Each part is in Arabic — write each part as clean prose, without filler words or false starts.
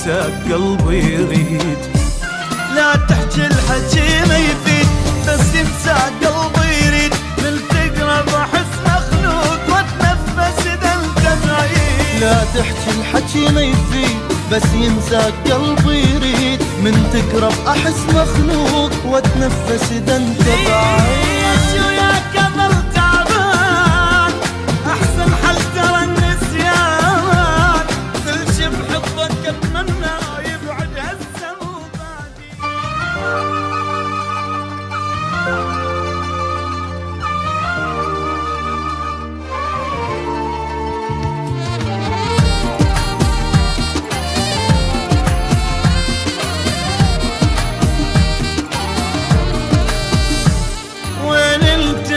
ينساك قلبي يريد. لا تحكي الحكي ما يفيد بس ينساك قلبي يريد. من تقرب احس مخنوق واتنفس اذا انت بعيد. لا تحكي الحكي ما يفيد بس ينساك قلبي يريد. من تقرب احس مخنوق واتنفس اذا انت بعيد. وياك اظل تعبان احسن حل ترى النسيان. كل شي بحبك اتمنى يبعد هالسمو بعدي. وين انت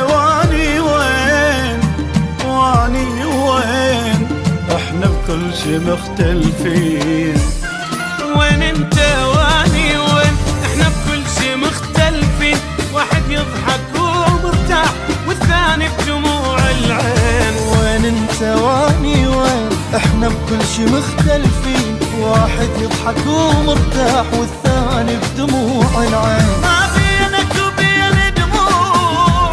واني وين واني وين احنا بكل شي مختلفين. وين انت واني وين احنا بكل شي مختلفين. واحد يضحك ومرتاح والثاني بدموع العين. وين انت واني وين احنا بكل شي مختلفين. واحد يضحك ومرتاح والثاني بدموع العين. ما بينك وبين دموع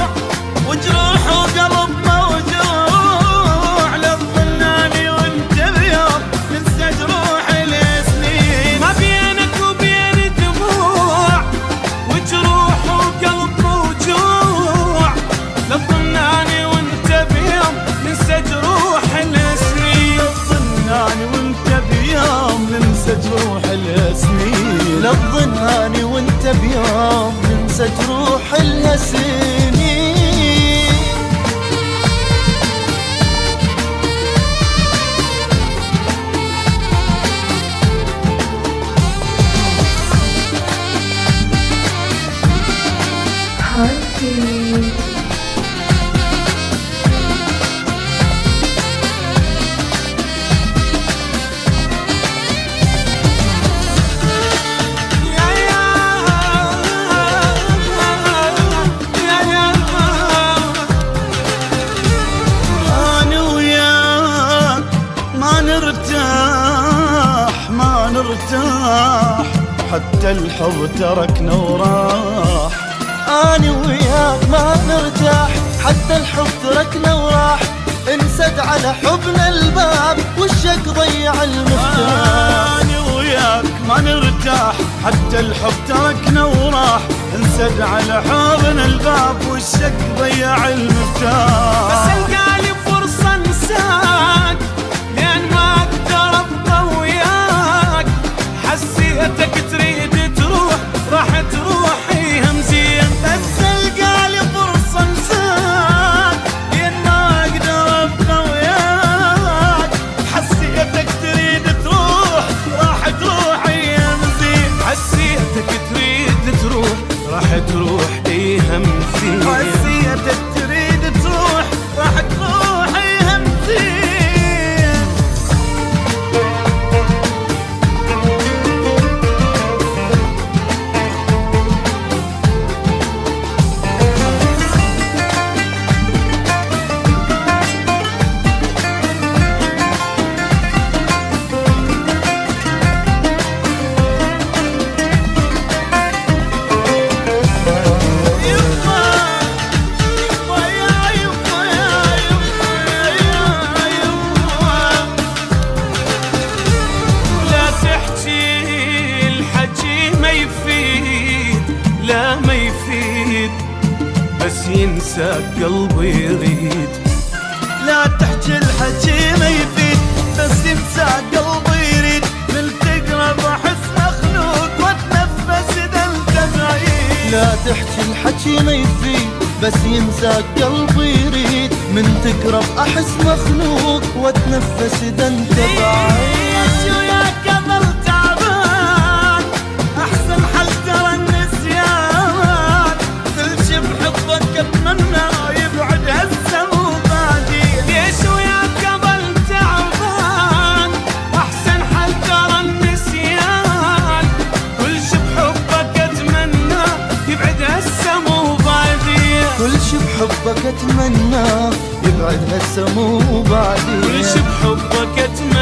وجروح وقلب موجوع. لا تظنني وانت بيوم ننسى جروح السنين. ما بينك وبين دموع وجروح وقلب موجوع. لا تظنني وانت بيوم ننسى جروح السنين. ظناني وانت بيوم ننسى جروح السنين. لا تظناني وانت بيوم ننسى جروح السنين. أنا وياك ما نرتاح حتى الحب تركنا وراح. أنا وياك ما نرتاح حتى الحب تركنا وراح. انسد على حبنا الباب والشك ضيع المفتاح. أنا وياك ما نرتاح حتى الحب تركنا وراح. انسد على حبنا الباب والشك ضيع المفتاح. بس القالي فرصة انساك لين ما اقدر ابقى وياك. حسيتك تريد تروح راح تروح همزين. بس القالي فرصة انساك لين ما اقدر ابقى وياك. حسيتك تريد تروح راح تروح ايام زين. حسيتك تريد تروح راح تروح همزين. حسيتك تريد تروح راح تروح ايام زين. لا ما يفيد بس ينساك قلبي يريد. لا تحكي الحكي ما يفيد بس ينساك قلبي يريد. من تقرب احس مخنوق واتنفس اذا انت بعيد. لا تحكي الحكي ما يفيد بس ينساك قلبي يريد. من تقرب احس مخنوق واتنفس اذا انت بعيد. وياك اظل تعبان احسن حل ترى النسيان. كل شي بحبك اتمنى يبعد هالسمو بعدي. ليش وياك اظل تعبان احسن حل ترى النسيان. كل شي بحبك اتمنى يبعد هالسمو بعدي. كل شي بحبك اتمنى يبعد هالسمو بعدي. كل شي بحبك اتمنى